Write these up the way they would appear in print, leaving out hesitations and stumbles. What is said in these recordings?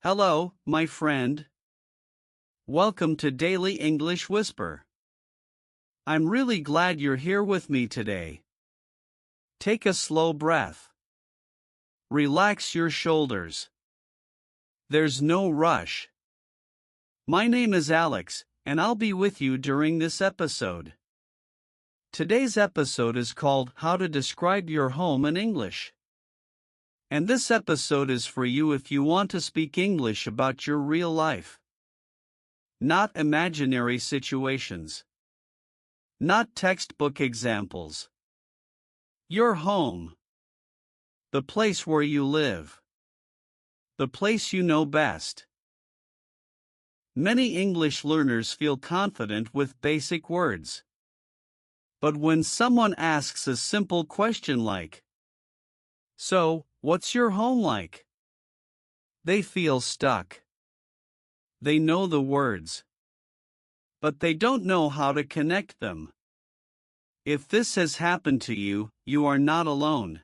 Hello, my friend. Welcome to Daily English Whisper. I'm really glad you're here with me today. Take a slow breath. Relax your shoulders. There's no rush. My name is Alex, and I'll be with you during this episode. Today's episode is called How to Describe Your Home in English. And this episode is for you if you want to speak English about your real life. Not imaginary situations. Not textbook examples. Your home. The place where you live. The place you know best. Many English learners feel confident with basic words. But when someone asks a simple question like, "So, what's your home like?" they feel stuck. They know the words, but they don't know how to connect them. If this has happened to you, you are not alone.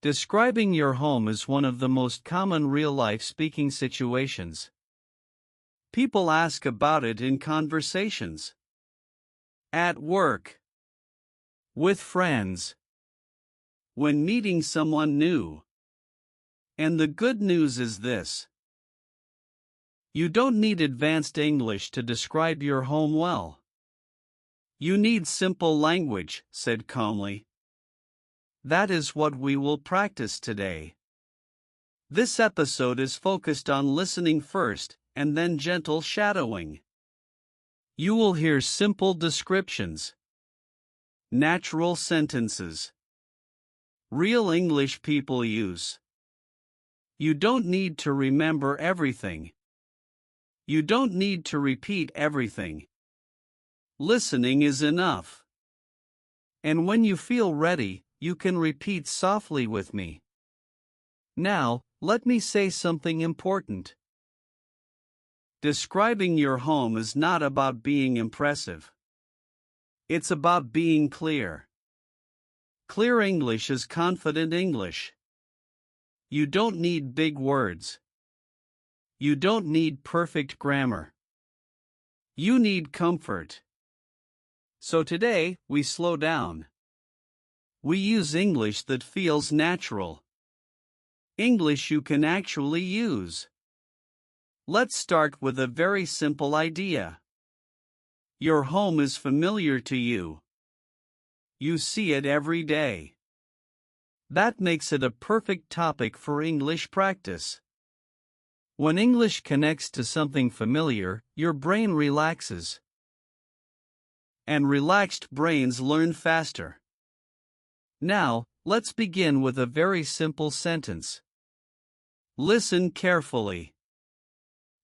Describing your home is one of the most common real-life speaking situations. People ask about it in conversations. At work. With friends. When meeting someone new. And the good news is this. You don't need advanced English to describe your home well. You need simple language, said calmly. That is what we will practice today. This episode is focused on listening first, and then gentle shadowing. You will hear simple descriptions. Natural sentences. Real English people use. You don't need to remember everything. You don't need to repeat everything. Listening is enough. And when you feel ready, you can repeat softly with me. Now, let me say something important. Describing your home is not about being impressive. It's about being clear. Clear English is confident English. You don't need big words. You don't need perfect grammar. You need comfort. So today, we slow down. We use English that feels natural. English you can actually use. Let's start with a very simple idea. Your home is familiar to you. You see it every day. That makes it a perfect topic for English practice. When English connects to something familiar, your brain relaxes. And relaxed brains learn faster. Now, let's begin with a very simple sentence. Listen carefully.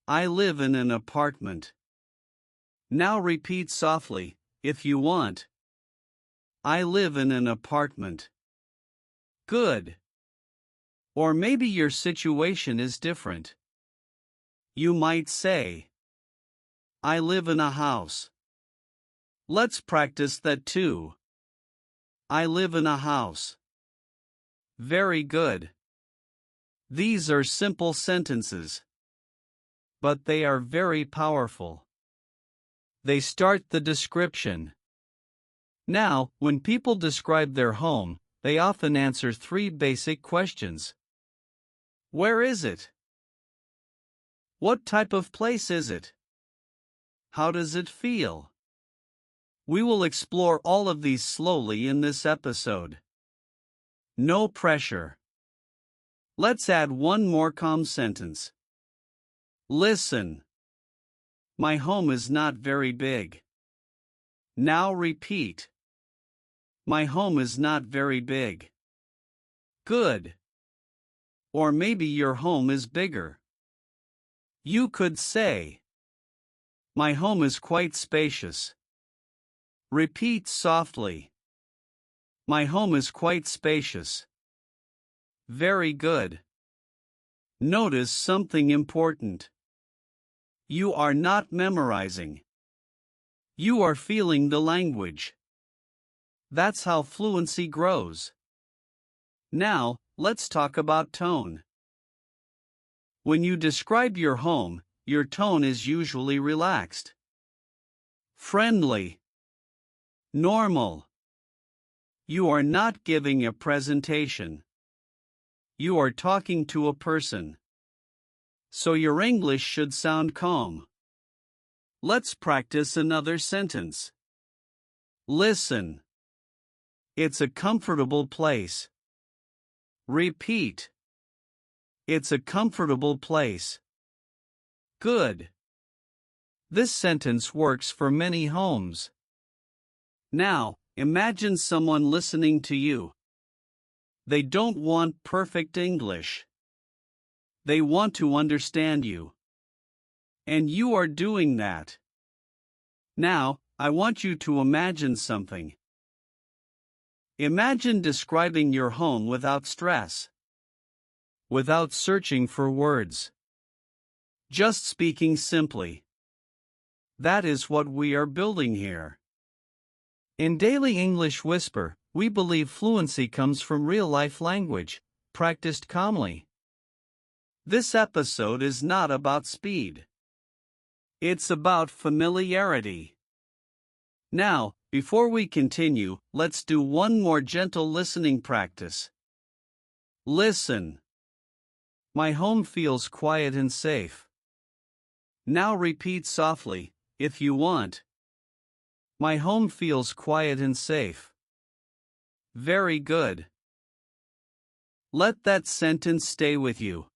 I live in an apartment. Now repeat softly, if you want. I live in an apartment. Good. Or maybe your situation is different. You might say, I live in a house. Let's practice that too. I live in a house. Very good. These are simple sentences. But they are very powerful. They start the description. Now, when people describe their home, they often answer three basic questions. Where is it? What type of place is it? How does it feel? We will explore all of these slowly in this episode. No pressure. Let's add one more calm sentence. Listen. My home is not very big. Now repeat. My home is not very big. Good. Or maybe your home is bigger. You could say, my home is quite spacious. Repeat softly. My home is quite spacious. Very good. Notice something important. You are not memorizing. You are feeling the language. That's how fluency grows. Now, let's talk about tone. When you describe your home, your tone is usually relaxed, friendly, normal. You are not giving a presentation. You are talking to a person. So your English should sound calm. Let's practice another sentence. Listen. It's a comfortable place. Repeat. It's a comfortable place. Good. This sentence works for many homes. Now, imagine someone listening to you. They don't want perfect English. They want to understand you. And you are doing that. Now, I want you to imagine something. Imagine describing your home without stress, without searching for words, just speaking simply. That is what we are building here. In Daily English Whisper, we believe fluency comes from real-life language, practiced calmly. This episode is not about speed. It's about familiarity. Now, before we continue, let's do one more gentle listening practice. Listen. My home feels quiet and safe. Now repeat softly, if you want. My home feels quiet and safe. Very good. Let that sentence stay with you.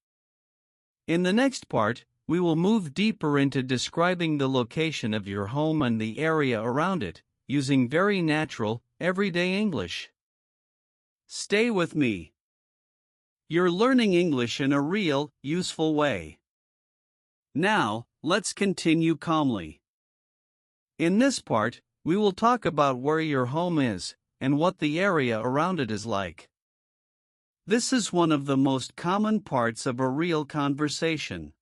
In the next part, we will move deeper into describing the location of your home and the area around it, using very natural, everyday English. Stay with me. You're learning English in a real, useful way. Now, let's continue calmly. In this part, we will talk about where your home is, and what the area around it is like. This is one of the most common parts of a real conversation.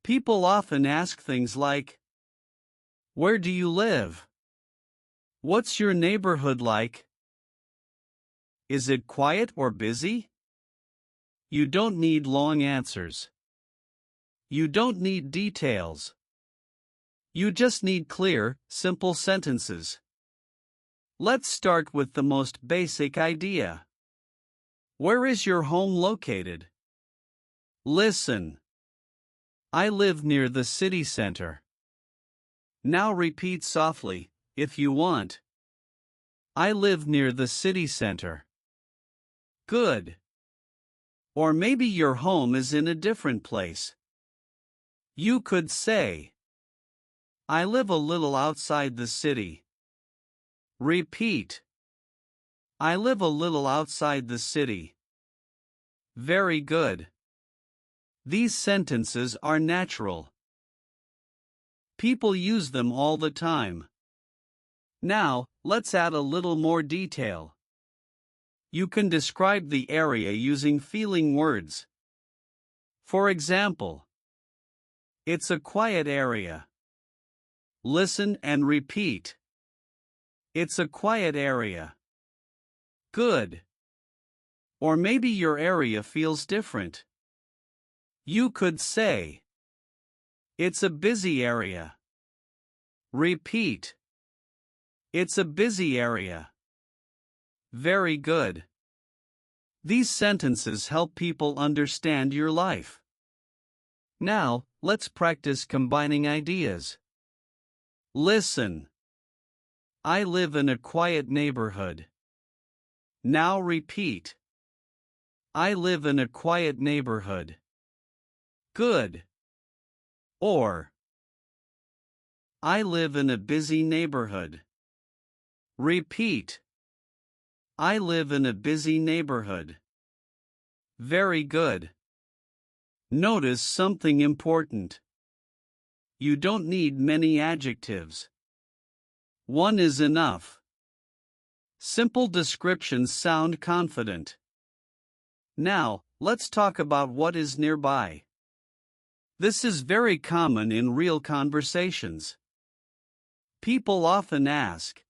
People often ask things like, where do you live? What's your neighborhood like? Is it quiet or busy? You don't need long answers. You don't need details. You just need clear, simple sentences. Let's start with the most basic idea. Where is your home located? Listen. I live near the city center. Now repeat softly, if you want. I live near the city center. Good. Or maybe your home is in a different place. You could say, I live a little outside the city. Repeat. I live a little outside the city. Very good. These sentences are natural. People use them all the time. Now, let's add a little more detail. You can describe the area using feeling words. For example, it's a quiet area. Listen and repeat. It's a quiet area. Good. Or maybe your area feels different. You could say, it's a busy area. Repeat. It's a busy area. Very good. These sentences help people understand your life. Now, let's practice combining ideas. Listen. I live in a quiet neighborhood. Now repeat. I live in a quiet neighborhood. Good. Or, I live in a busy neighborhood. Repeat. I live in a busy neighborhood. Very good. Notice something important. You don't need many adjectives. One is enough. Simple descriptions sound confident. Now, let's talk about what is nearby. This is very common in real conversations. People often ask,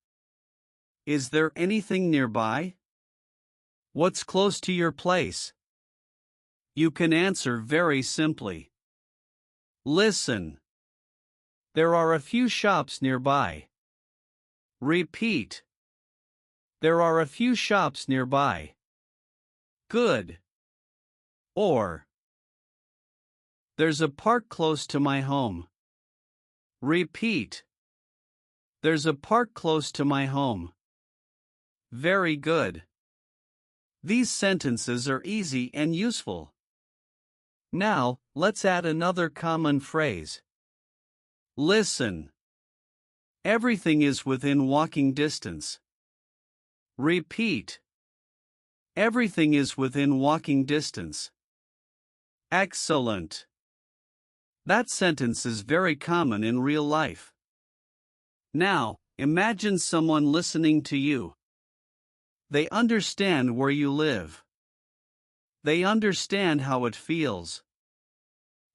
is there anything nearby? What's close to your place? You can answer very simply. Listen. There are a few shops nearby. Repeat. There are a few shops nearby. Good. Or. There's a park close to my home. Repeat. There's a park close to my home. Very good. These sentences are easy and useful. Now, let's add another common phrase. Listen. Everything is within walking distance. Repeat. Everything is within walking distance. Excellent. That sentence is very common in real life. Now, imagine someone listening to you. They understand where you live. They understand how it feels.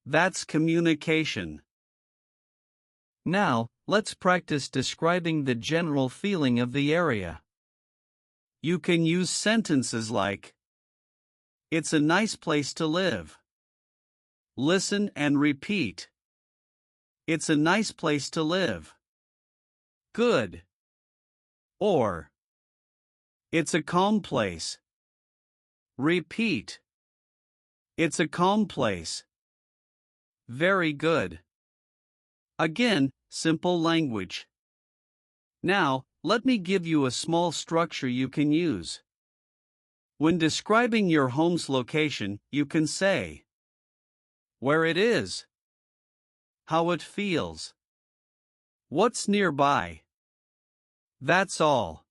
That's communication. Now, let's practice describing the general feeling of the area. You can use sentences like, "It's a nice place to live." Listen and repeat. It's a nice place to live. Good. Or, it's a calm place. Repeat. It's a calm place. Very good. Again, simple language. Now, let me give you a small structure you can use. When describing your home's location, you can say where it is, how it feels, what's nearby. That's all.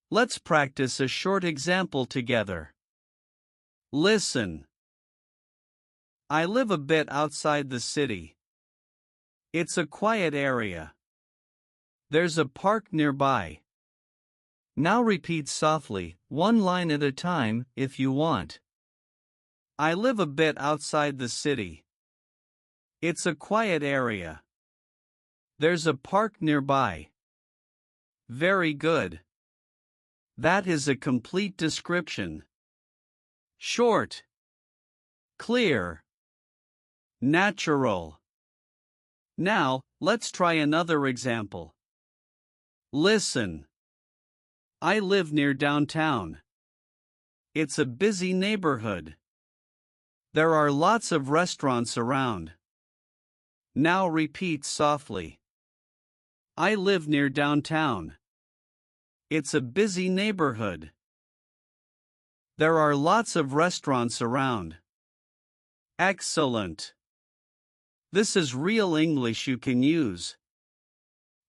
Let's practice a short example together. Listen. I live a bit outside the city. It's a quiet area. There's a park nearby. Now repeat softly, one line at a time, if you want. I live a bit outside the city. It's a quiet area. There's a park nearby. Very good. That is a complete description. Short. Clear. Natural. Now, let's try another example. Listen. I live near downtown. It's a busy neighborhood. There are lots of restaurants around. Now repeat softly. I live near downtown. It's a busy neighborhood. There are lots of restaurants around. Excellent. This is real English you can use.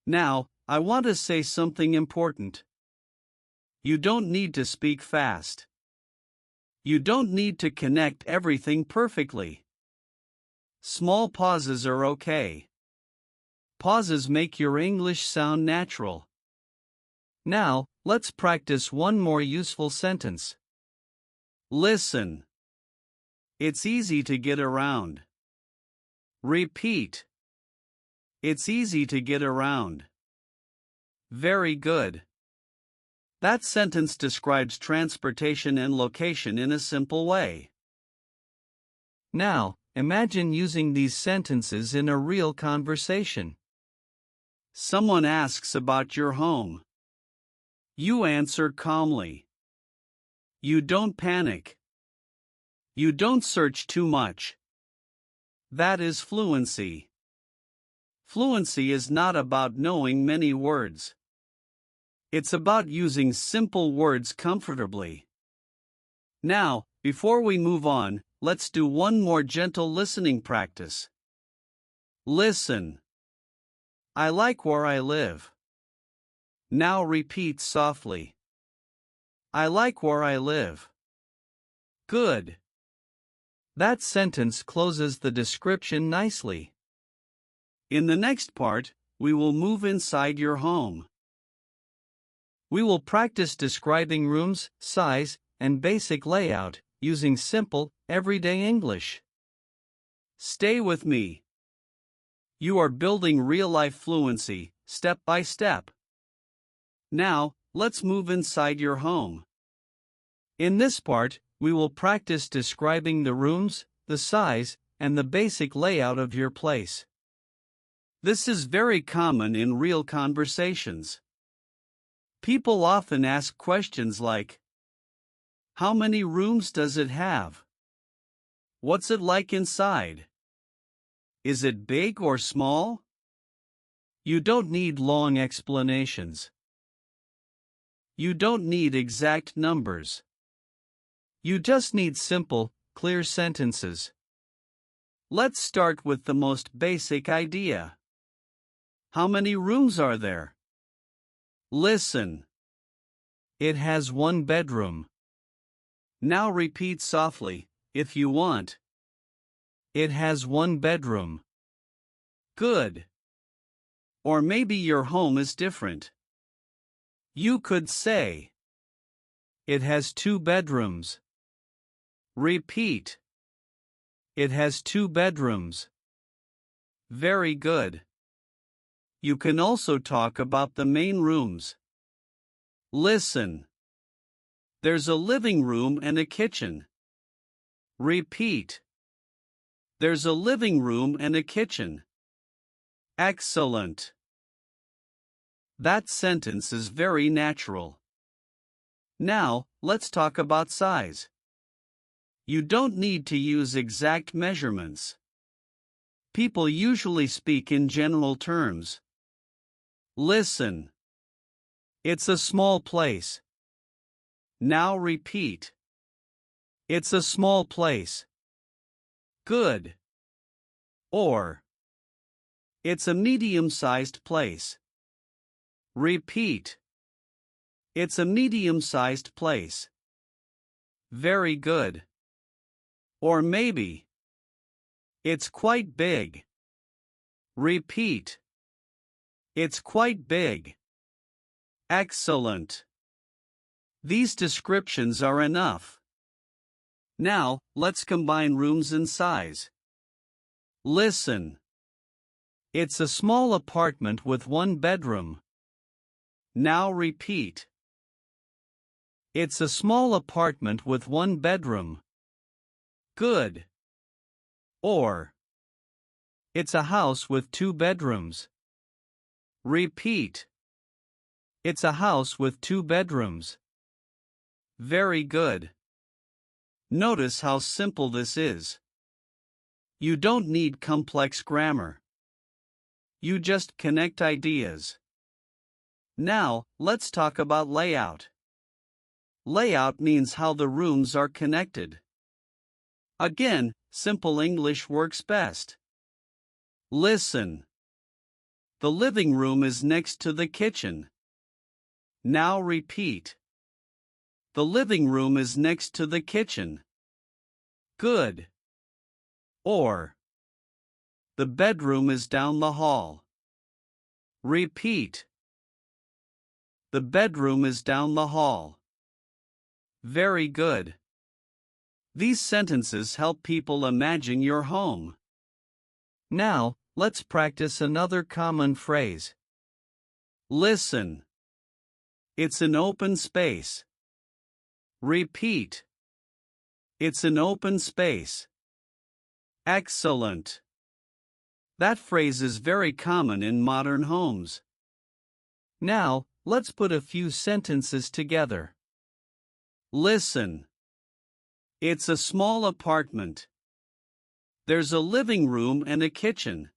Now, I want to say something important. You don't need to speak fast. You don't need to connect everything perfectly. Small pauses are okay. Pauses make your English sound natural. Now, let's practice one more useful sentence. Listen. It's easy to get around. Repeat. It's easy to get around. Very good. That sentence describes transportation and location in a simple way. Now, imagine using these sentences in a real conversation. Someone asks about your home. You answer calmly. You don't panic. You don't search too much. That is fluency. Fluency is not about knowing many words. It's about using simple words comfortably. Now, before we move on, let's do one more gentle listening practice. Listen. I like where I live. Now repeat softly. I like where I live. Good. That sentence closes the description nicely. In the next part, we will move inside your home. We will practice describing rooms, size, and basic layout, using simple, everyday English. Stay with me. You are building real-life fluency, step by step. Now, let's move inside your home. In this part, we will practice describing the rooms, the size, and the basic layout of your place. This is very common in real conversations. People often ask questions like, how many rooms does it have? What's it like inside? Is it big or small? You don't need long explanations. You don't need exact numbers. You just need simple, clear sentences. Let's start with the most basic idea. How many rooms are there? Listen. It has one bedroom. Now repeat softly, if you want. It has one bedroom. Good. Or maybe your home is different. You could say, it has 2 bedrooms. Repeat. It has 2 bedrooms. Very good. You can also talk about the main rooms. Listen. There's a living room and a kitchen. Repeat. There's a living room and a kitchen. Excellent. That sentence is very natural. Now, let's talk about size. You don't need to use exact measurements. People usually speak in general terms. Listen. It's a small place. Now repeat. It's a small place. Good. Or, it's a medium-sized place. Repeat. It's a medium-sized place. Very good. Or maybe, it's quite big. Repeat. It's quite big. Excellent. These descriptions are enough. Now, let's combine rooms and size. Listen. It's a small apartment with 1 bedroom. Now repeat. It's a small apartment with 1 bedroom. Good. Or, it's a house with 2 bedrooms. Repeat. It's a house with 2 bedrooms. Very good. Notice how simple this is. You don't need complex grammar. You just connect ideas. Now, let's talk about layout. Layout means how the rooms are connected. Again, simple English works best. Listen. The living room is next to the kitchen. Now repeat. The living room is next to the kitchen. Good. Or, the bedroom is down the hall. Repeat. The bedroom is down the hall. Very good. These sentences help people imagine your home. Now, let's practice another common phrase. Listen. It's an open space. Repeat. It's an open space. Excellent. That phrase is very common in modern homes. Now, let's put a few sentences together. Listen. It's a small apartment. There's a living room and a kitchen.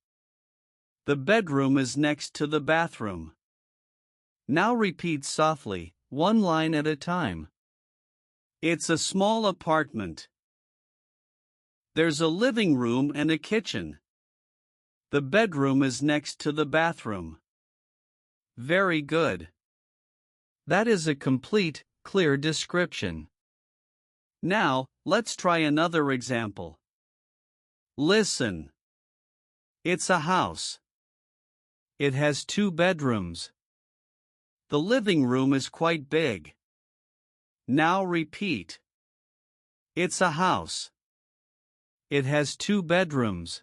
The bedroom is next to the bathroom. Now repeat softly, 1 line at a time. It's a small apartment. There's a living room and a kitchen. The bedroom is next to the bathroom. Very good. That is a complete, clear description. Now, let's try another example. Listen. It's a house. It has 2 bedrooms. The living room is quite big. Now repeat. It's a house. It has 2 bedrooms.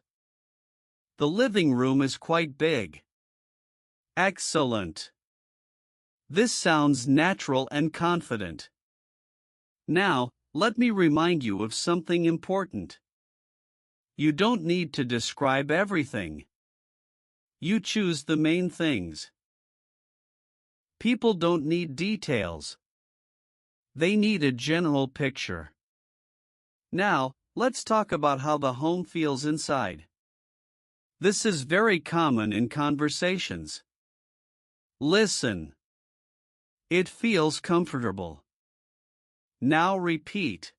The living room is quite big. Excellent. This sounds natural and confident. Now, let me remind you of something important. You don't need to describe everything. You choose the main things. People don't need details. They need a general picture. Now, let's talk about how the home feels inside. This is very common in conversations. Listen. It feels comfortable. Now repeat.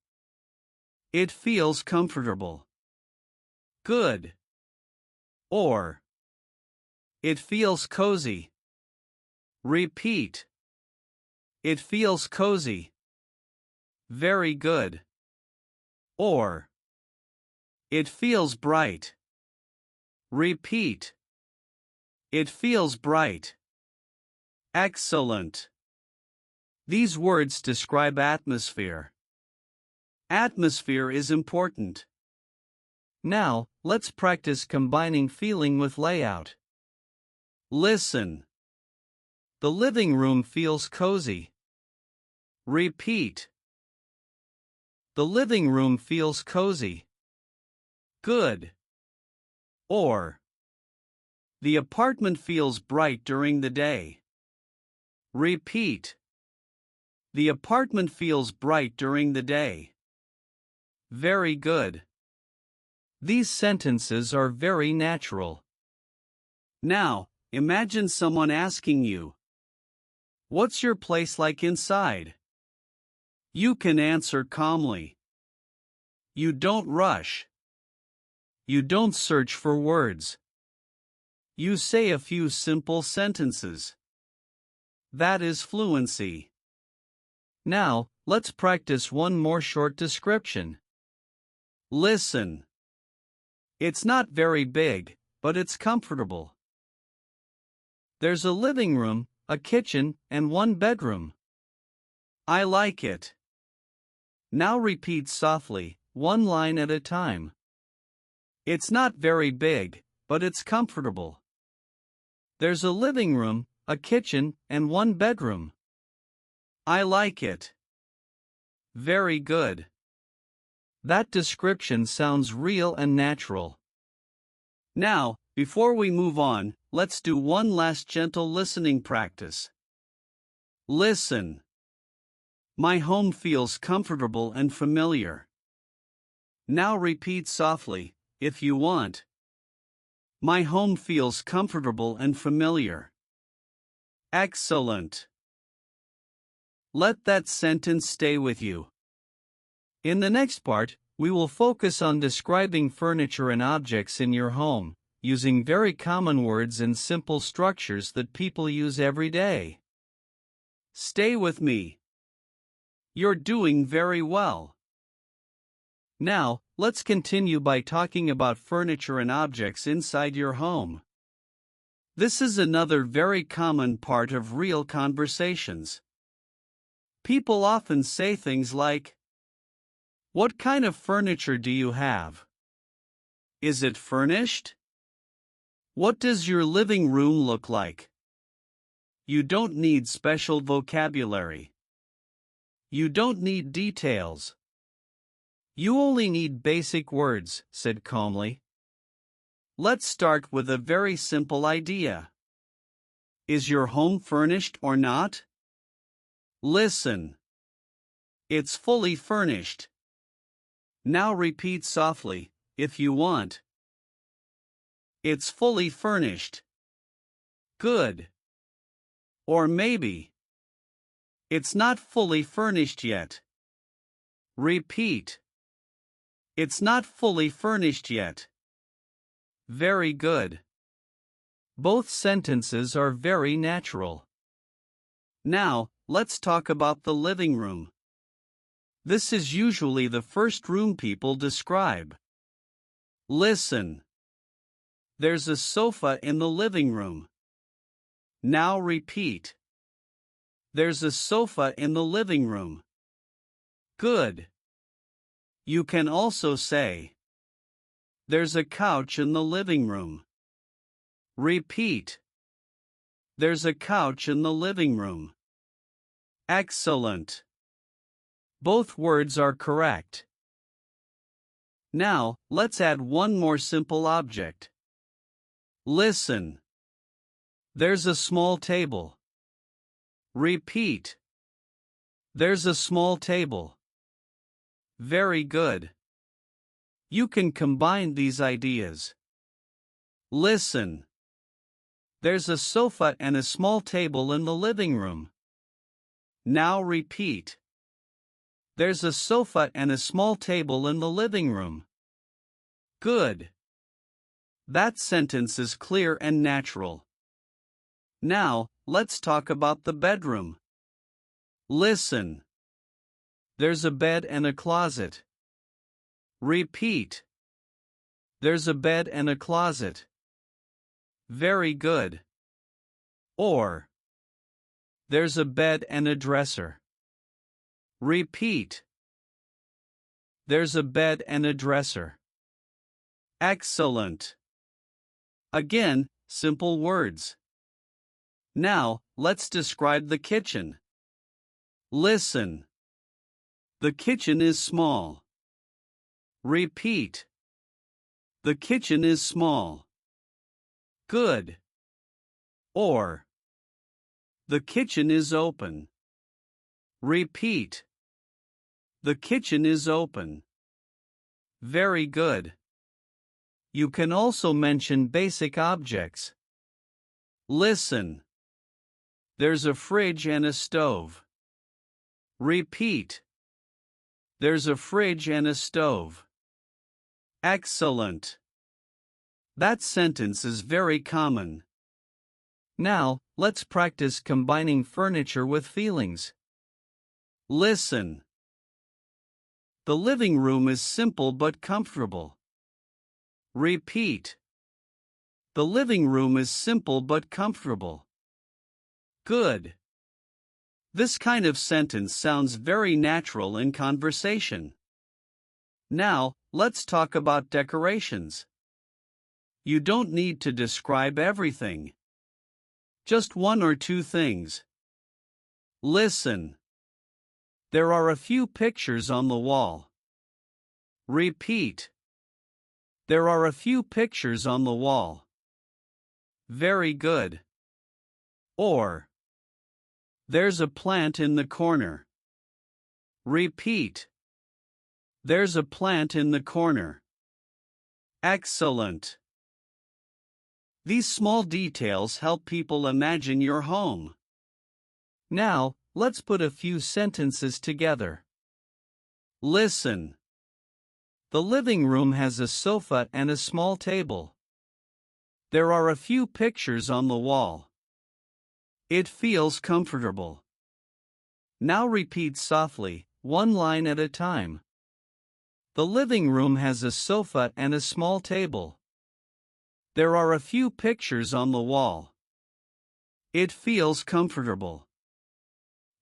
It feels comfortable. Good. Or. It feels cozy. Repeat. It feels cozy. Very good. Or. It feels bright. Repeat. It feels bright. Excellent. These words describe atmosphere. Atmosphere is important. Now, let's practice combining feeling with layout. Listen. The living room feels cozy. Repeat. The living room feels cozy. Good. Or. The apartment feels bright during the day. Repeat. The apartment feels bright during the day. Very good. These sentences are very natural. Now, imagine someone asking you, "What's your place like inside?" You can answer calmly. You don't rush. You don't search for words. You say a few simple sentences. That is fluency. Now, let's practice one more short description. Listen. It's not very big, but it's comfortable. There's a living room, a kitchen, and one bedroom. I like it. Now repeat softly, one line at a time. It's not very big, but it's comfortable. There's a living room, a kitchen, and one bedroom. I like it. Very good. That description sounds real and natural. Now, before we move on, let's do one last gentle listening practice. Listen. My home feels comfortable and familiar. Now repeat softly, if you want. My home feels comfortable and familiar. Excellent. Let that sentence stay with you. In the next part, we will focus on describing furniture and objects in your home, using very common words and simple structures that people use every day. Stay with me. You're doing very well. Now, let's continue by talking about furniture and objects inside your home. This is another very common part of real conversations. People often say things like, "What kind of furniture do you have? Is it furnished? What does your living room look like?" You don't need special vocabulary. You don't need details. You only need basic words, said calmly. Let's start with a very simple idea. Is your home furnished or not? Listen. It's fully furnished. Now repeat softly, if you want. It's fully furnished. Good. Or maybe. It's not fully furnished yet. Repeat. It's not fully furnished yet. Very good. Both sentences are very natural. Now, let's talk about the living room. This is usually the first room people describe. Listen. There's a sofa in the living room. Now repeat. There's a sofa in the living room. Good. You can also say, there's a couch in the living room. Repeat. There's a couch in the living room. Excellent. Both words are correct. Now, let's add one more simple object. Listen. There's a small table. Repeat. There's a small table. Very good. You can combine these ideas. Listen. There's a sofa and a small table in the living room. Now repeat. There's a sofa and a small table in the living room. Good. That sentence is clear and natural. Now, let's talk about the bedroom. Listen. There's a bed and a closet. Repeat. There's a bed and a closet. Very good. Or, there's a bed and a dresser. Repeat. There's a bed and a dresser. Excellent. Again, simple words. Now, let's describe the kitchen. Listen. The kitchen is small. Repeat. The kitchen is small. Good. Or, the kitchen is open. Repeat. The kitchen is open. Very good. You can also mention basic objects. Listen. There's a fridge and a stove. Repeat. There's a fridge and a stove. Excellent. That sentence is very common. Now, let's practice combining furniture with feelings. Listen. The living room is simple but comfortable. Repeat. The living room is simple but comfortable. Good. This kind of sentence sounds very natural in conversation. Now, let's talk about decorations. You don't need to describe everything. Just one or two things. Listen. There are a few pictures on the wall. Repeat. There are a few pictures on the wall. Very good. Or, there's a plant in the corner. Repeat. There's a plant in the corner. Excellent. These small details help people imagine your home. Now, let's put a few sentences together. Listen. The living room has a sofa and a small table. There are a few pictures on the wall. It feels comfortable. Now repeat softly, one line at a time. The living room has a sofa and a small table. There are a few pictures on the wall. It feels comfortable.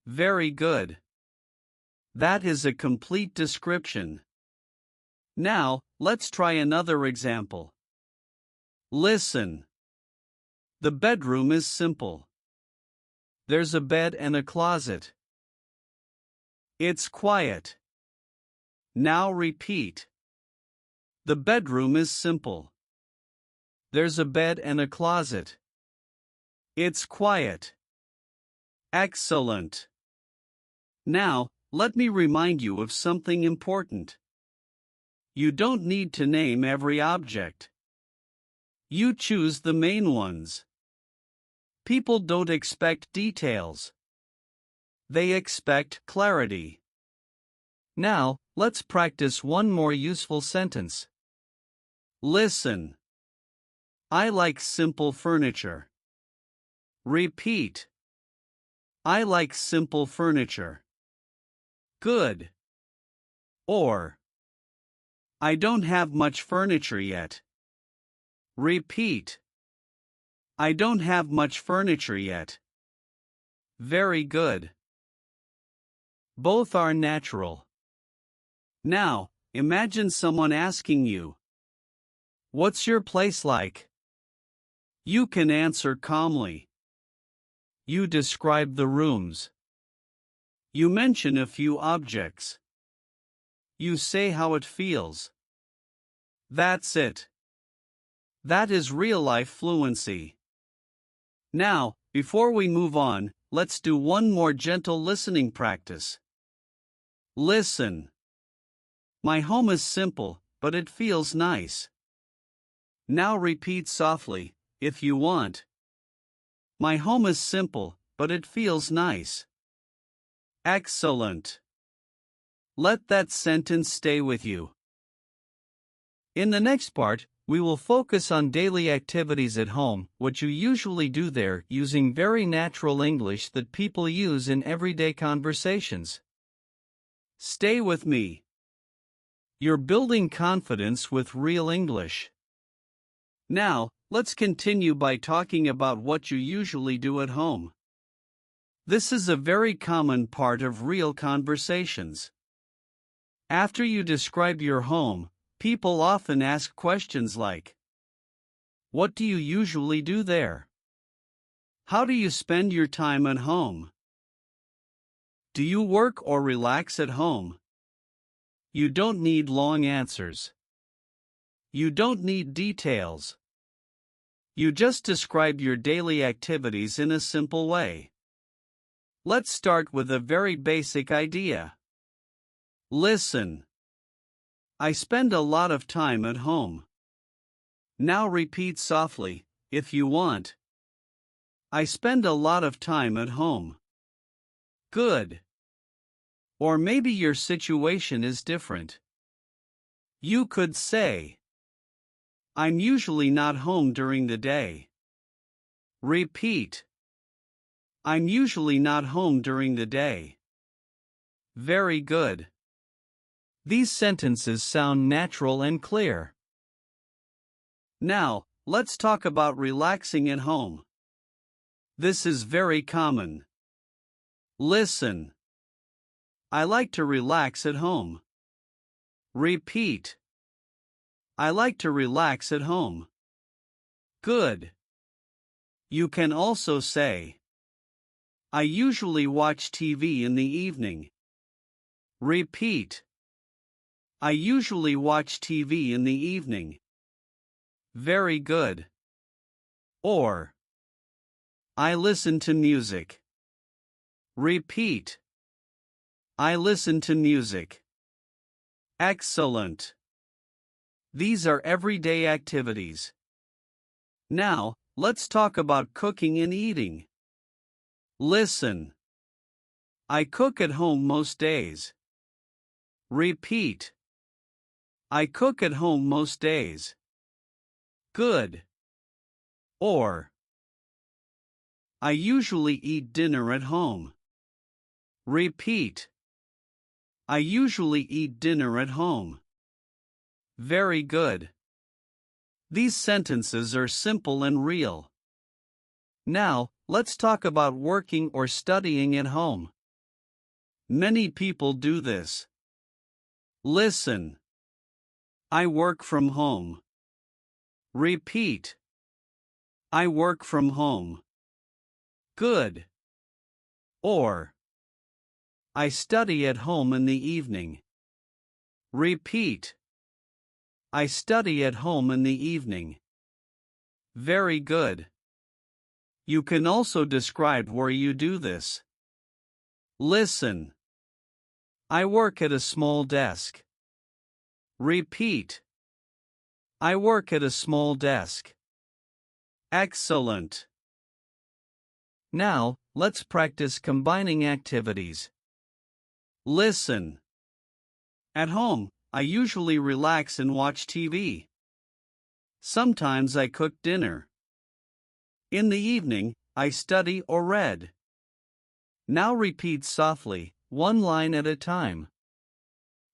Very good. That is a complete description. Now, let's try another example. Listen. The bedroom is simple. There's a bed and a closet. It's quiet. Now repeat. The bedroom is simple. There's a bed and a closet. It's quiet. Excellent. Now, let me remind you of something important. You don't need to name every object. You choose the main ones. People don't expect details. They expect clarity. Now, let's practice one more useful sentence. Listen. I like simple furniture. Repeat. I like simple furniture. Good. Or, I don't have much furniture yet. Repeat. I don't have much furniture yet. Very good. Both are natural. Now, imagine someone asking you, "What's your place like?" You can answer calmly. You describe the rooms. You mention a few objects. You say how it feels. That's it. That is real-life fluency. Now, before we move on, let's do one more gentle listening practice. Listen. My home is simple, but it feels nice. Now repeat softly, if you want. My home is simple, but it feels nice. Excellent. Let that sentence stay with you. In the next part, we will focus on daily activities at home, what you usually do there, using very natural English that people use in everyday conversations. Stay with me. You're building confidence with real English. Now, let's continue by talking about what you usually do at home. This is a very common part of real conversations. After you describe your home, people often ask questions like, what do you usually do there? How do you spend your time at home? Do you work or relax at home? You don't need long answers. You don't need details. You just describe your daily activities in a simple way. Let's start with a very basic idea. Listen. I spend a lot of time at home. Now repeat softly, if you want. I spend a lot of time at home. Good. Or maybe your situation is different. You could say, I'm usually not home during the day. Repeat. I'm usually not home during the day. Very good. These sentences sound natural and clear. Now, let's talk about relaxing at home. This is very common. Listen. I like to relax at home. Repeat. I like to relax at home. Good. You can also say, I usually watch TV in the evening. Repeat. I usually watch TV in the evening. Very good. Or, I listen to music. Repeat. I listen to music. Excellent. These are everyday activities. Now, let's talk about cooking and eating. Listen. I cook at home most days. Repeat. I cook at home most days. Good. Or, I usually eat dinner at home. Repeat. I usually eat dinner at home. Very good. These sentences are simple and real. Now, let's talk about working or studying at home. Many people do this. Listen. I work from home. Repeat. I work from home. Good. Or, I study at home in the evening. Repeat. I study at home in the evening. Very good. You can also describe where you do this. Listen. I work at a small desk. Repeat. I work at a small desk. Excellent. Now, let's practice combining activities. Listen. At home, I usually relax and watch TV. Sometimes I cook dinner. In the evening, I study or read. Now repeat softly, one line at a time.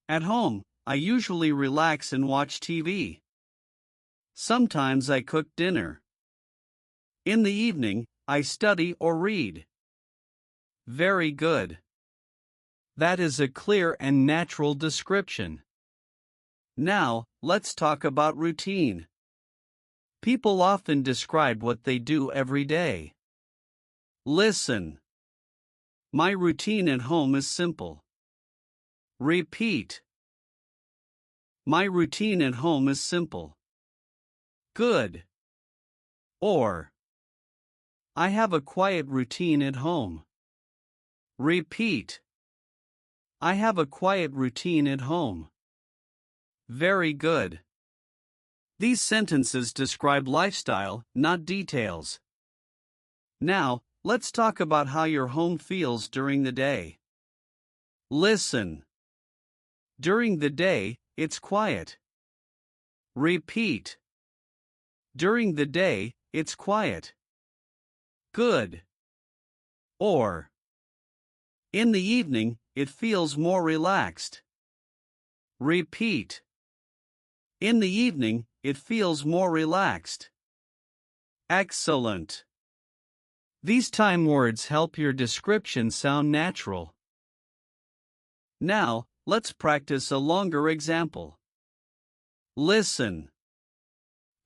At home, I usually relax and watch TV. Sometimes I cook dinner. In the evening, I study or read. Very good. That is a clear and natural description. Now, let's talk about routine. People often describe what they do every day. Listen. My routine at home is simple. Repeat. My routine at home is simple. Good. Or, I have a quiet routine at home. Repeat. I have a quiet routine at home. Very good. These sentences describe lifestyle, not details. Now, let's talk about how your home feels during the day. Listen. During the day, it's quiet. Repeat. During the day, it's quiet. Good. Or, in the evening, it feels more relaxed. Repeat. In the evening, it feels more relaxed. Excellent. These time words help your description sound natural. Now, let's practice a longer example. Listen.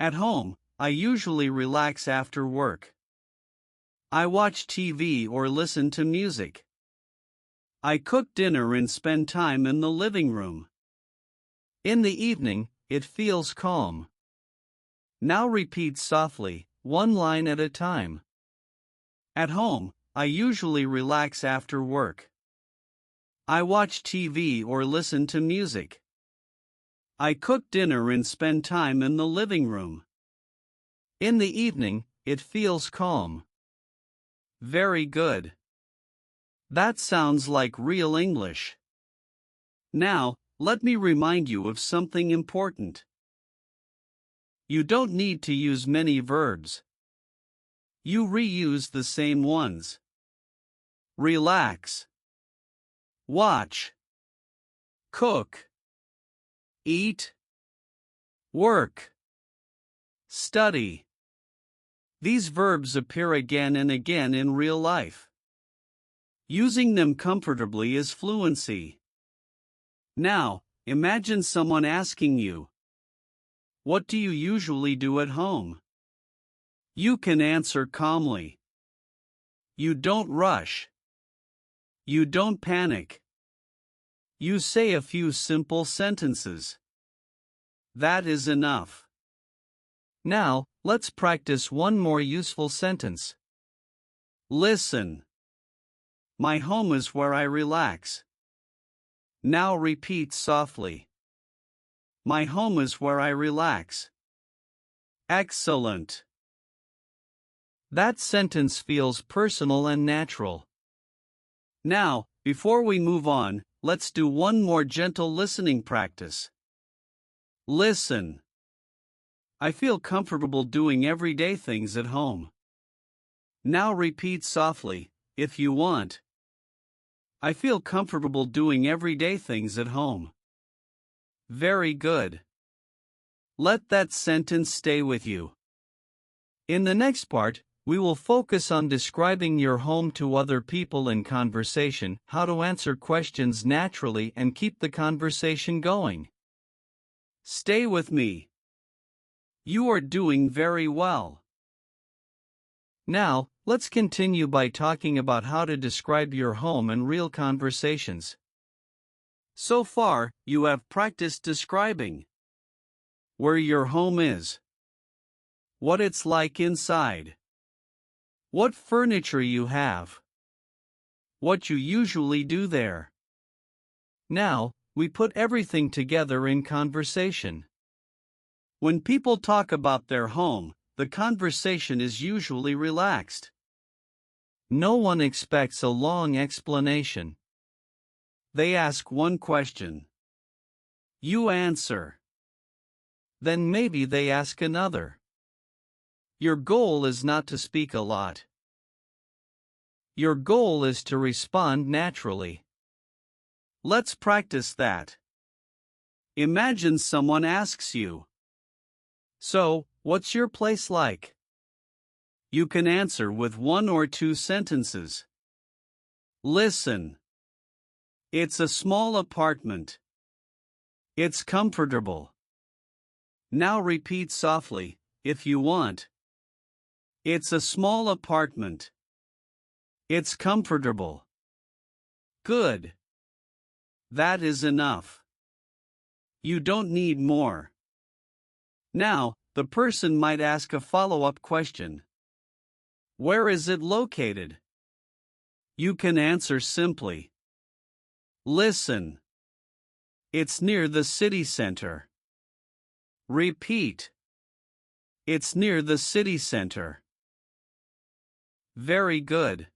At home, I usually relax after work. I watch TV or listen to music. I cook dinner and spend time in the living room. In the evening, it feels calm. Now repeat softly, one line at a time. At home, I usually relax after work. I watch TV or listen to music. I cook dinner and spend time in the living room. In the evening, it feels calm. Very good. That sounds like real English. Now, let me remind you of something important. You don't need to use many verbs. You reuse the same ones. Relax. Watch. Cook. Eat. Work. Study. These verbs appear again and again in real life. Using them comfortably is fluency. Now, imagine someone asking you, "What do you usually do at home?" You can answer calmly. You don't rush. You don't panic. You say a few simple sentences. That is enough. Now, let's practice one more useful sentence. Listen. My home is where I relax. Now repeat softly. My home is where I relax. Excellent. That sentence feels personal and natural. Now, before we move on, let's do one more gentle listening practice. Listen. I feel comfortable doing everyday things at home. Now repeat softly, if you want. I feel comfortable doing everyday things at home. Very good. Let that sentence stay with you. In the next part, we will focus on describing your home to other people in conversation, how to answer questions naturally and keep the conversation going. Stay with me. You are doing very well. Now, let's continue by talking about how to describe your home in real conversations. So far, you have practiced describing where your home is, what it's like inside, what furniture you have, what you usually do there. Now, we put everything together in conversation. When people talk about their home, the conversation is usually relaxed. No one expects a long explanation. They ask one question. You answer. Then maybe they ask another. Your goal is not to speak a lot. Your goal is to respond naturally. Let's practice that. Imagine someone asks you, "So, what's your place like?" You can answer with one or two sentences. Listen. It's a small apartment. It's comfortable. Now repeat softly, if you want. It's a small apartment. It's comfortable. Good. That is enough. You don't need more. Now, the person might ask a follow-up question. Where is it located? You can answer simply. Listen. It's near the city center. Repeat. It's near the city center. Very good.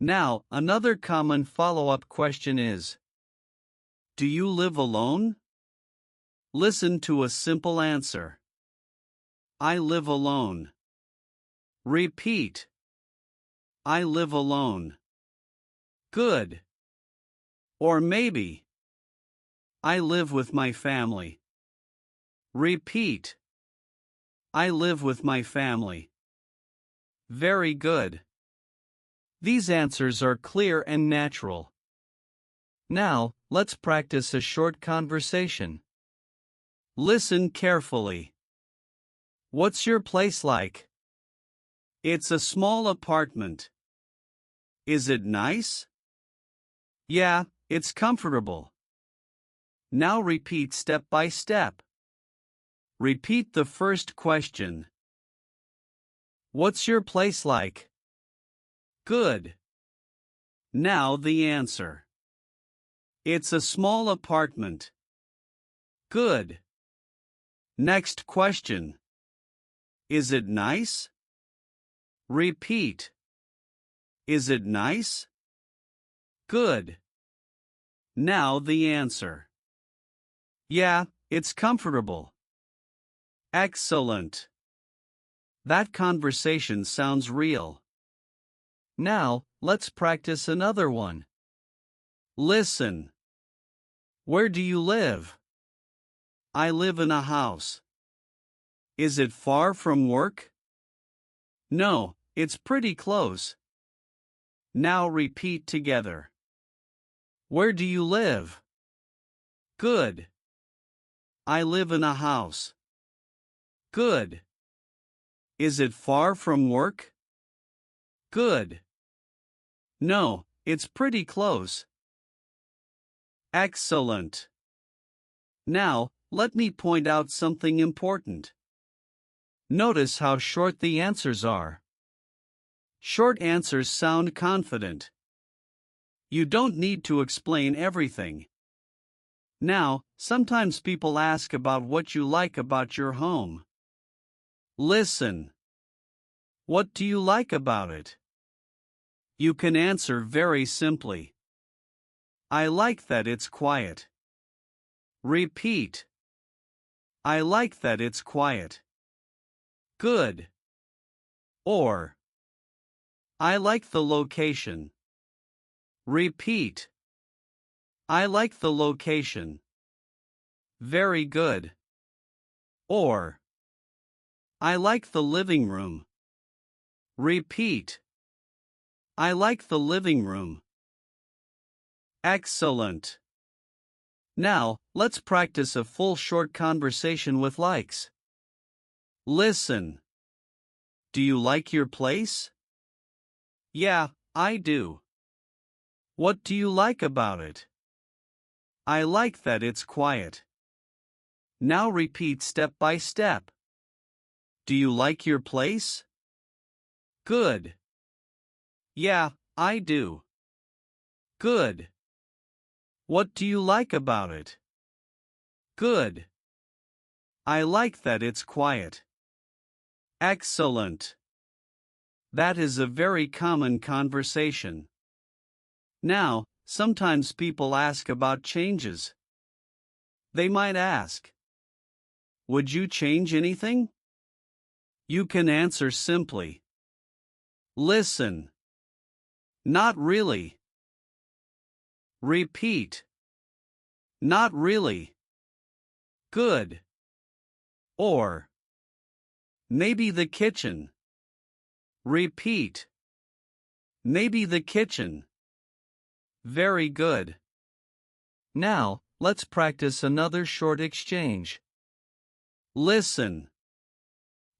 Now, another common follow-up question is, do you live alone? Listen to a simple answer. I live alone. Repeat. I live alone. Good. Or maybe, I live with my family. Repeat. I live with my family. Very good. These answers are clear and natural. Now, let's practice a short conversation. Listen carefully. What's your place like? It's a small apartment. Is it nice? Yeah, it's comfortable. Now repeat step by step. Repeat the first question. What's your place like? Good. Now the answer. It's a small apartment. Good. Next question. Is it nice? Repeat. Is it nice? Good. Now the answer. Yeah, it's comfortable. Excellent. That conversation sounds real. Now, let's practice another one. Listen. Where do you live? I live in a house. Is it far from work? No, it's pretty close. Now repeat together. Where do you live? Good. I live in a house. Good. Is it far from work? Good. No, it's pretty close. Excellent. Now, let me point out something important. Notice how short the answers are. Short answers sound confident. You don't need to explain everything. Now, sometimes people ask about what you like about your home. Listen. What do you like about it? You can answer very simply. I like that it's quiet. Repeat. I like that it's quiet. Good. Or, I like the location. Repeat. I like the location. Very good. Or, I like the living room. Repeat. I like the living room. Excellent. Now, let's practice a full short conversation with likes. Listen. Do you like your place? Yeah, I do. What do you like about it? I like that it's quiet. Now repeat step by step. Do you like your place? Good. Yeah, I do. Good. What do you like about it? Good. I like that it's quiet. Excellent. That is a very common conversation. Now, sometimes people ask about changes. They might ask, would you change anything? You can answer simply. Listen. Not really. Repeat. Not really. Good. Or, maybe the kitchen. Repeat. Maybe the kitchen. Very good. Now, let's practice another short exchange. Listen.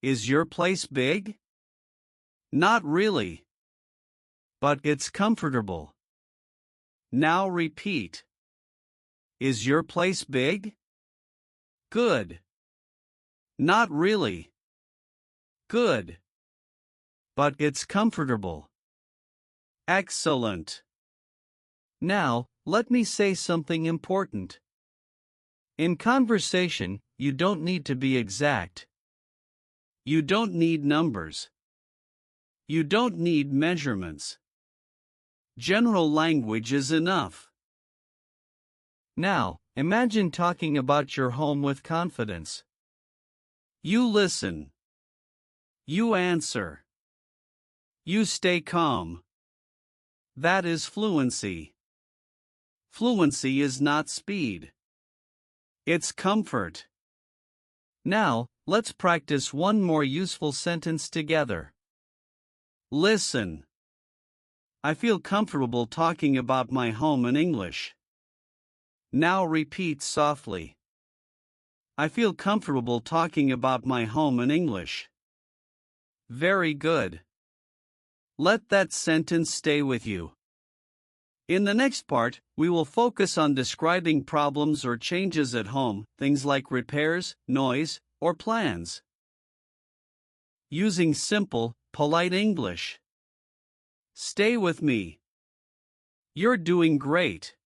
Is your place big? Not really. But it's comfortable. Now repeat. Is your place big? Good. Not really. Good. But it's comfortable. Excellent. Now, let me say something important. In conversation, you don't need to be exact. You don't need numbers. You don't need measurements. General language is enough. Now, imagine talking about your home with confidence. You listen. You answer. You stay calm. That is fluency. Fluency is not speed. It's comfort. Now, let's practice one more useful sentence together. Listen. I feel comfortable talking about my home in English. Now repeat softly. I feel comfortable talking about my home in English. Very good. Let that sentence stay with you. In the next part, we will focus on describing problems or changes at home, things like repairs, noise, or plans. Using simple, polite English. Stay with me. You're doing great.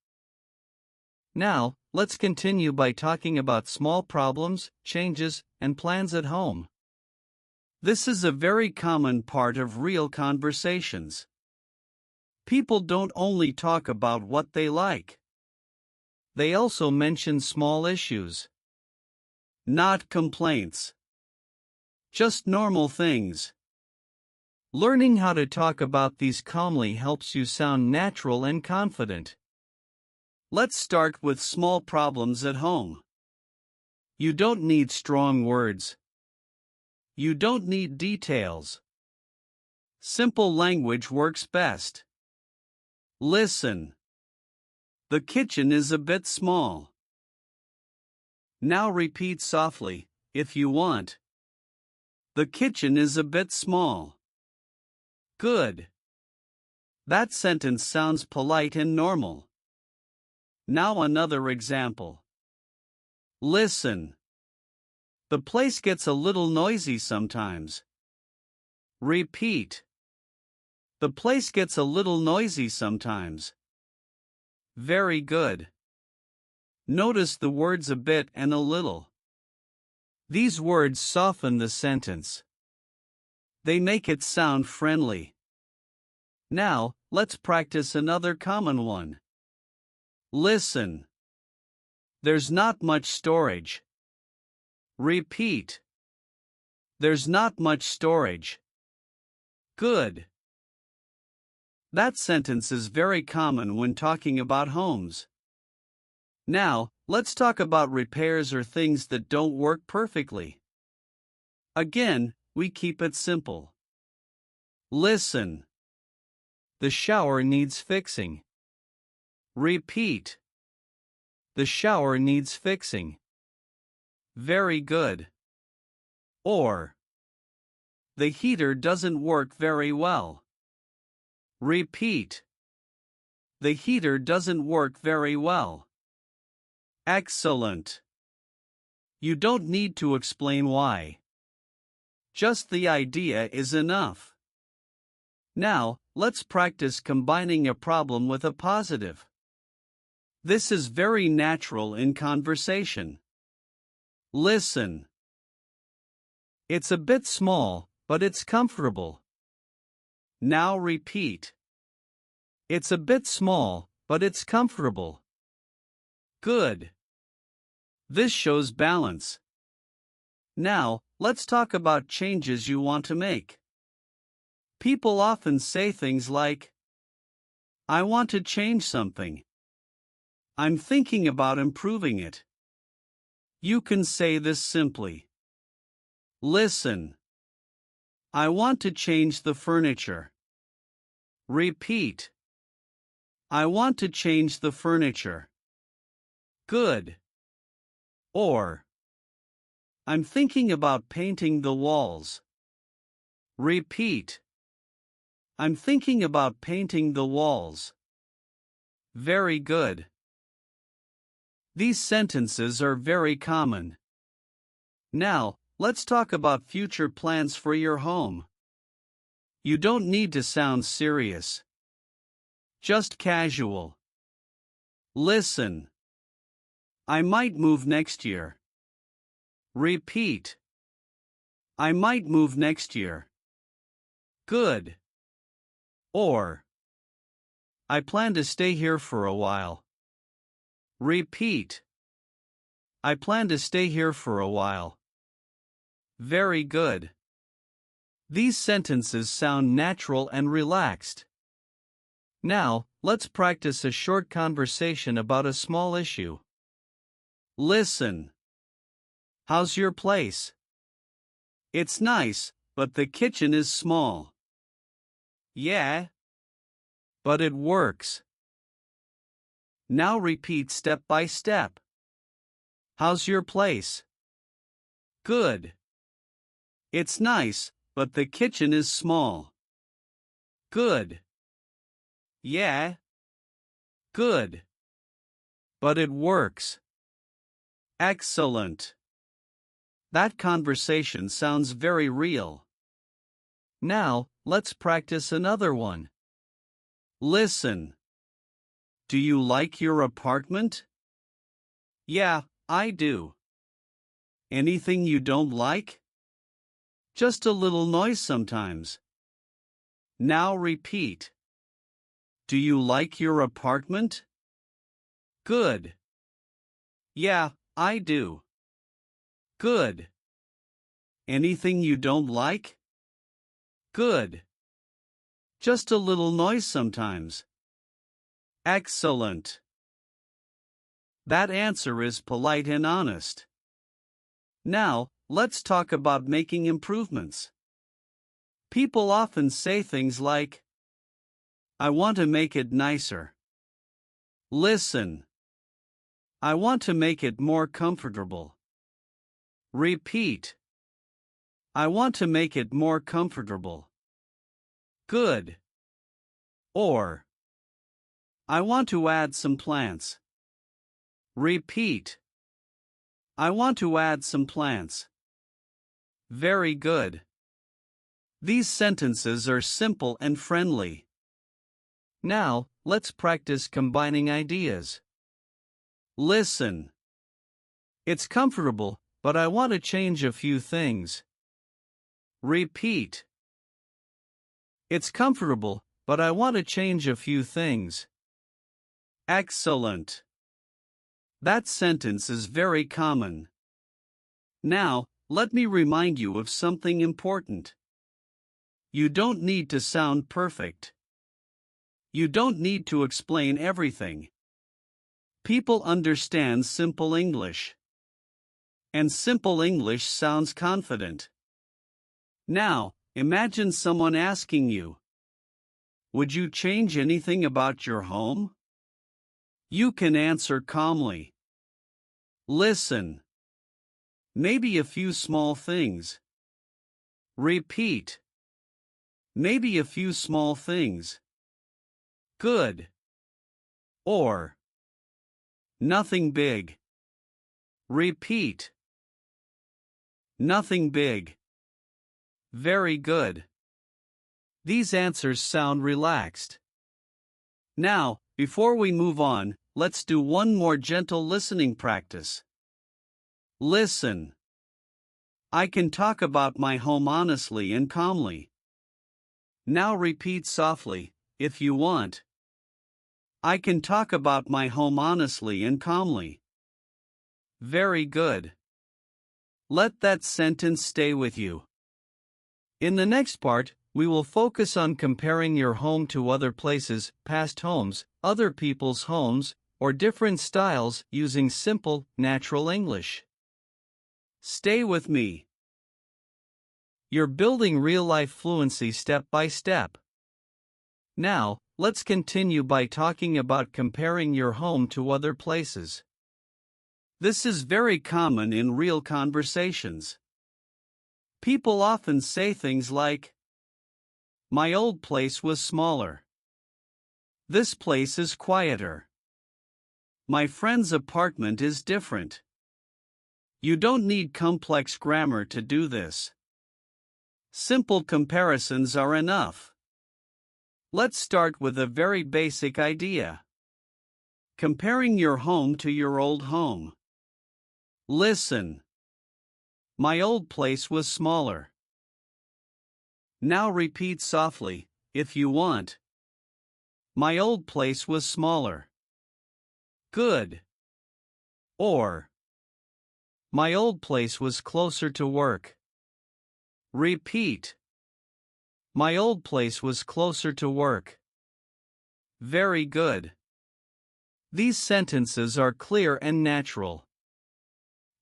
Now, let's continue by talking about small problems, changes, and plans at home. This is a very common part of real conversations. People don't only talk about what they like. They also mention small issues. Not complaints. Just normal things. Learning how to talk about these calmly helps you sound natural and confident. Let's start with small problems at home. You don't need strong words. You don't need details. Simple language works best. Listen. The kitchen is a bit small. Now repeat softly, if you want. The kitchen is a bit small. Good. That sentence sounds polite and normal. Now another example. Listen. The place gets a little noisy sometimes. Repeat. The place gets a little noisy sometimes. Very good. Notice the words a bit and a little. These words soften the sentence. They make it sound friendly. Now, let's practice another common one. Listen. There's not much storage. Repeat. There's not much storage. Good. That sentence is very common when talking about homes. Now, let's talk about repairs or things that don't work perfectly. Again, we keep it simple. Listen. The shower needs fixing. Repeat. The shower needs fixing. Very good. Or, the heater doesn't work very well. Repeat. The heater doesn't work very well. Excellent. You don't need to explain why. Just the idea is enough. Now, let's practice combining a problem with a positive. This is very natural in conversation. Listen. It's a bit small, but it's comfortable. Now repeat. It's a bit small, but it's comfortable. Good. This shows balance. Now, let's talk about changes you want to make. People often say things like, I want to change something. I'm thinking about improving it. You can say this simply. Listen. I want to change the furniture. Repeat. I want to change the furniture. Good. Or, I'm thinking about painting the walls. Repeat. I'm thinking about painting the walls. Very good. These sentences are very common. Now, let's talk about future plans for your home. You don't need to sound serious. Just casual. Listen. I might move next year. Repeat. I might move next year. Good. Or, I plan to stay here for a while. Repeat. I plan to stay here for a while. Very good. These sentences sound natural and relaxed. Now, let's practice a short conversation about a small issue. Listen. How's your place? It's nice, but the kitchen is small. Yeah. But it works. Now repeat step by step. How's your place? Good. It's nice, but the kitchen is small. Good. Yeah. Good. But it works. Excellent. That conversation sounds very real. Now, let's practice another one. Listen. Do you like your apartment? Yeah, I do. Anything you don't like? Just a little noise sometimes. Now repeat. Do you like your apartment? Good. Yeah, I do. Good. Anything you don't like? Good. Just a little noise sometimes. Excellent. That answer is polite and honest. Now, let's talk about making improvements. People often say things like, I want to make it nicer. Listen. I want to make it more comfortable. Repeat. I want to make it more comfortable. Good. Or, I want to add some plants. Repeat. I want to add some plants. Very good. These sentences are simple and friendly. Now, let's practice combining ideas. Listen. It's comfortable, but I want to change a few things. Repeat. It's comfortable, but I want to change a few things. Excellent. That sentence is very common. Now, let me remind you of something important. You don't need to sound perfect. You don't need to explain everything. People understand simple English. And simple English sounds confident. Now, imagine someone asking you, would you change anything about your home? You can answer calmly. Listen. Maybe a few small things. Repeat. Maybe a few small things. Good. Or, nothing big. Repeat. Nothing big. Very good. These answers sound relaxed. Now, before we move on, let's do one more gentle listening practice. Listen. I can talk about my home honestly and calmly. Now repeat softly, if you want. I can talk about my home honestly and calmly. Very good. Let that sentence stay with you. In the next part, we will focus on comparing your home to other places, past homes, other people's homes, or different styles using simple, natural English. Stay with me. You're building real-life fluency step by step. Now, let's continue by talking about comparing your home to other places. This is very common in real conversations. People often say things like, my old place was smaller. This place is quieter. My friend's apartment is different. You don't need complex grammar to do this. Simple comparisons are enough. Let's start with a very basic idea. Comparing your home to your old home. Listen. My old place was smaller. Now repeat softly, if you want. My old place was smaller. Good. Or, my old place was closer to work. Repeat. My old place was closer to work. Very good. These sentences are clear and natural.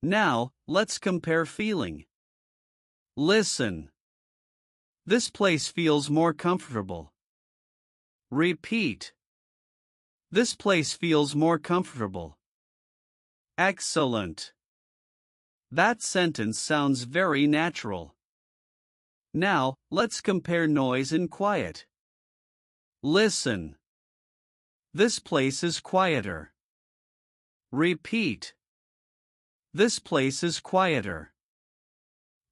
Now, let's compare feeling. Listen. This place feels more comfortable. Repeat. This place feels more comfortable. Excellent. That sentence sounds very natural. Now, let's compare noise and quiet. Listen. This place is quieter. Repeat. This place is quieter.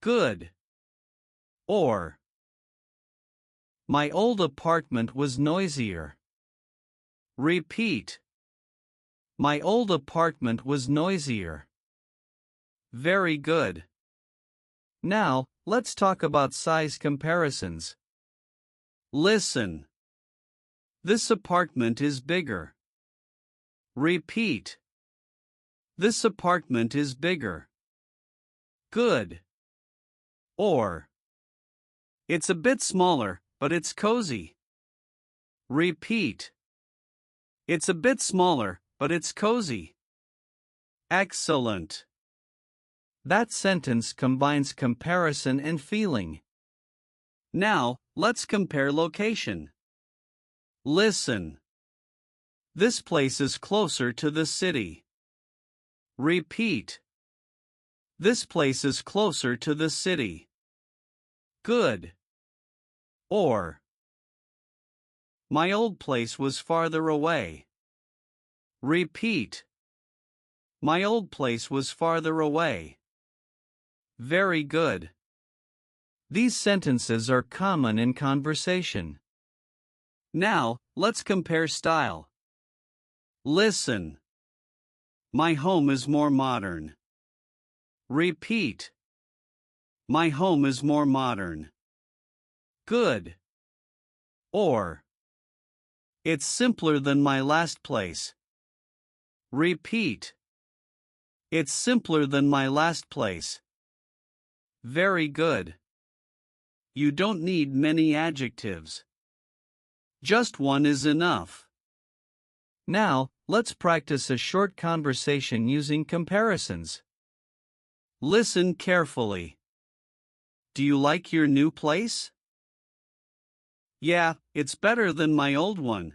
Good. Or, my old apartment was noisier. Repeat. My old apartment was noisier. Very good. Now, let's talk about size comparisons. Listen. This apartment is bigger. Repeat. This apartment is bigger. Good. Or, it's a bit smaller, but it's cozy. Repeat. It's a bit smaller, but it's cozy. Excellent. That sentence combines comparison and feeling. Now, let's compare location. Listen. This place is closer to the city. Repeat. This place is closer to the city. Good. Or, my old place was farther away. Repeat. My old place was farther away. Very good. These sentences are common in conversation. Now, let's compare style. Listen. My home is more modern. Repeat. My home is more modern. Good. Or, it's simpler than my last place. Repeat. It's simpler than my last place. Very good. You don't need many adjectives. Just one is enough. Now, let's practice a short conversation using comparisons. Listen carefully. Do you like your new place? Yeah, it's better than my old one.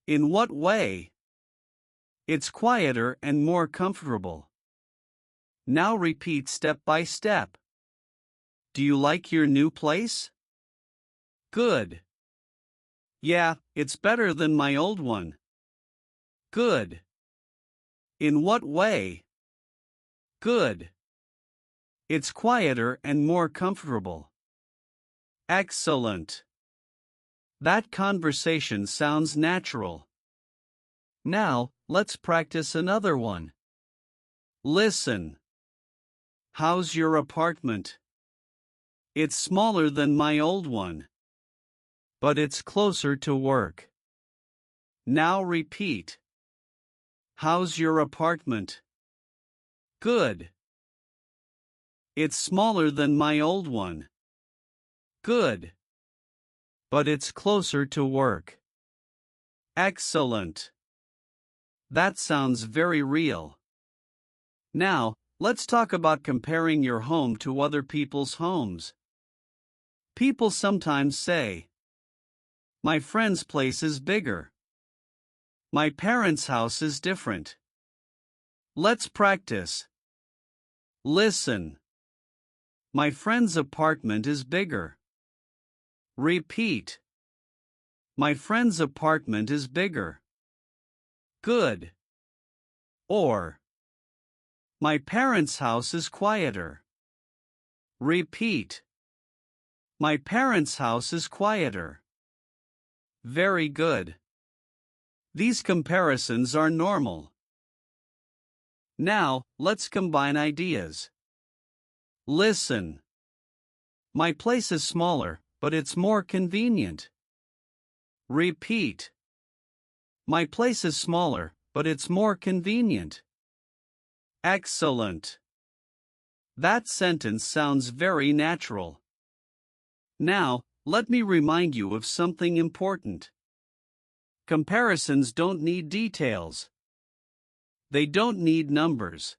In what way? It's quieter and more comfortable. Now repeat step by step. Do you like your new place? Good. Yeah, it's better than my old one. Good. In what way? Good. It's quieter and more comfortable. Excellent. That conversation sounds natural. Now, let's practice another one. Listen. How's your apartment? It's smaller than my old one. But it's closer to work. Now repeat. How's your apartment? Good. It's smaller than my old one. Good. But it's closer to work. Excellent. That sounds very real. Now, let's talk about comparing your home to other people's homes. People sometimes say, my friend's place is bigger. My parents' house is different. Let's practice. Listen. My friend's apartment is bigger. Repeat. My friend's apartment is bigger. Good. Or, my parents' house is quieter. Repeat. My parents' house is quieter. Very good. These comparisons are normal. Now, let's combine ideas. Listen. My place is smaller, but it's more convenient. Repeat. My place is smaller, but it's more convenient. Excellent. That sentence sounds very natural. Now, let me remind you of something important. Comparisons don't need details. They don't need numbers.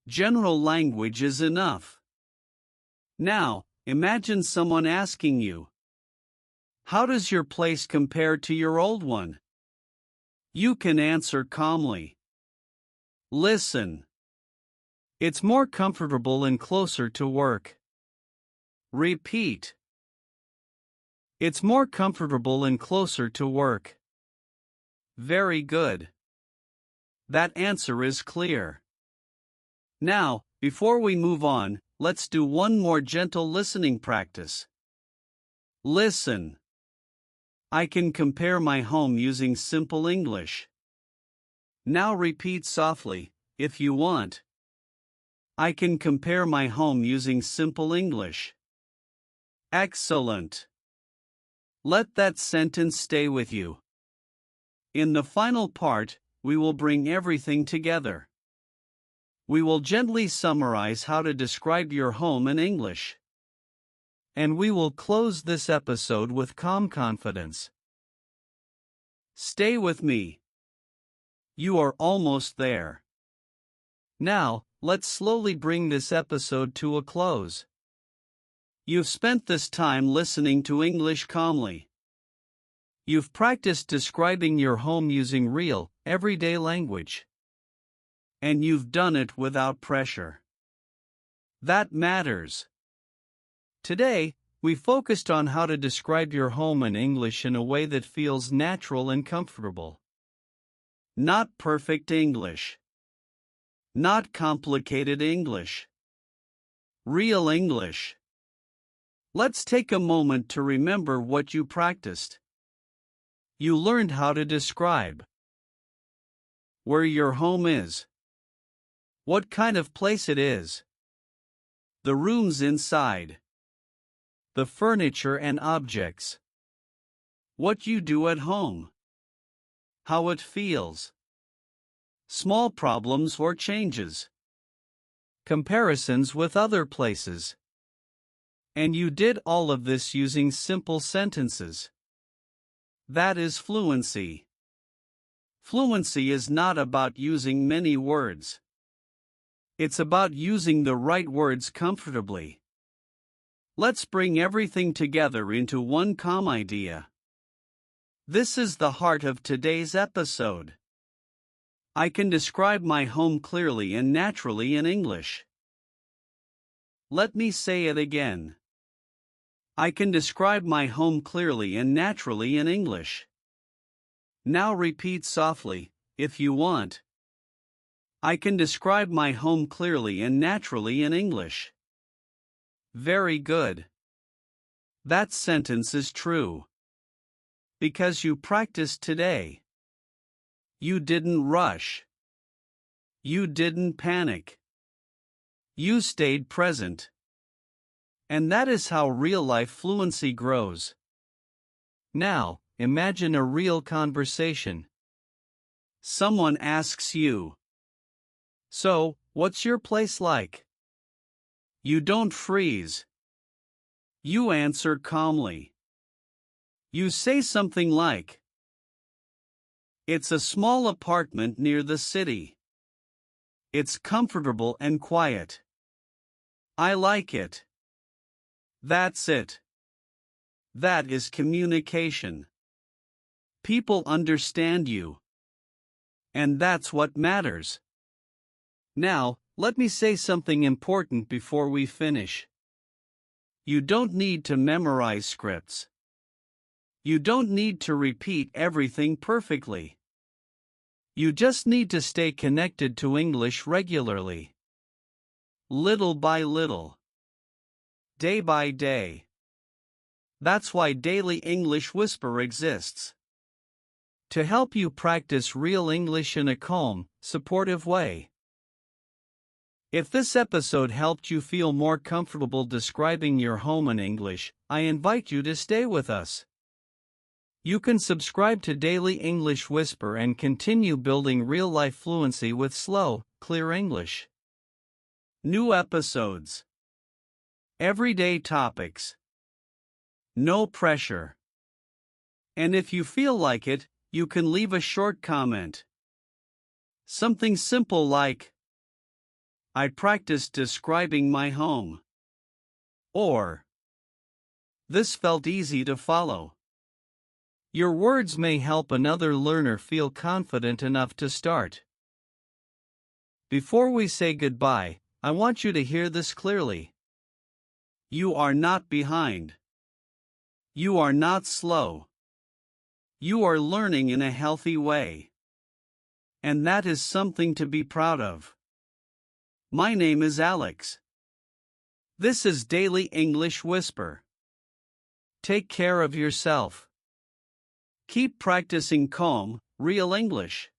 General language is enough. Now, imagine someone asking you, "How does your place compare to your old one?" You can answer calmly. Listen. It's more comfortable and closer to work. Repeat. It's more comfortable and closer to work. Very good. That answer is clear. Now, before we move on, let's do one more gentle listening practice. Listen. I can compare my home using simple English. Now repeat softly, if you want. I can compare my home using simple English. Excellent. Let that sentence stay with you. In the final part, we will bring everything together. We will gently summarize how to describe your home in English. And we will close this episode with calm confidence. Stay with me. You are almost there. Now, let's slowly bring this episode to a close. You've spent this time listening to English calmly. You've practiced describing your home using real, everyday language. And you've done it without pressure. That matters. Today, we focused on how to describe your home in English in a way that feels natural and comfortable. Not perfect English. Not complicated English. Real English. Let's take a moment to remember what you practiced. You learned how to describe where your home is, what kind of place it is, the rooms inside, the furniture and objects, what you do at home, how it feels, small problems or changes, comparisons with other places. And you did all of this using simple sentences. That is fluency. Fluency is not about using many words. It's about using the right words comfortably. Let's bring everything together into one calm idea. This is the heart of today's episode. I can describe my home clearly and naturally in English. Let me say it again. I can describe my home clearly and naturally in English. Now repeat softly, if you want. I can describe my home clearly and naturally in English. Very good. That sentence is true. Because you practiced today. You didn't rush. You didn't panic. You stayed present. And that is how real-life fluency grows. Now, imagine a real conversation. Someone asks you, "So, what's your place like?" You don't freeze. You answer calmly. You say something like, "It's a small apartment near the city. It's comfortable and quiet. I like it." That's it. That is communication. People understand you. And that's what matters. Now, let me say something important before we finish. You don't need to memorize scripts. You don't need to repeat everything perfectly. You just need to stay connected to English regularly. Little by little. Day by day. That's why Daily English Whisper exists. To help you practice real English in a calm, supportive way. If this episode helped you feel more comfortable describing your home in English, I invite you to stay with us. You can subscribe to Daily English Whisper and continue building real-life fluency with slow, clear English. New episodes. Everyday topics. No pressure. And if you feel like it, you can leave a short comment. Something simple like, I practiced describing my home. Or, this felt easy to follow. Your words may help another learner feel confident enough to start. Before we say goodbye, I want you to hear this clearly. You are not behind. You are not slow. You are learning in a healthy way. And that is something to be proud of. My name is Alex. This is Daily English Whisper. Take care of yourself. Keep practicing calm, real English.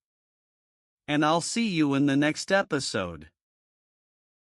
And I'll see you in the next episode.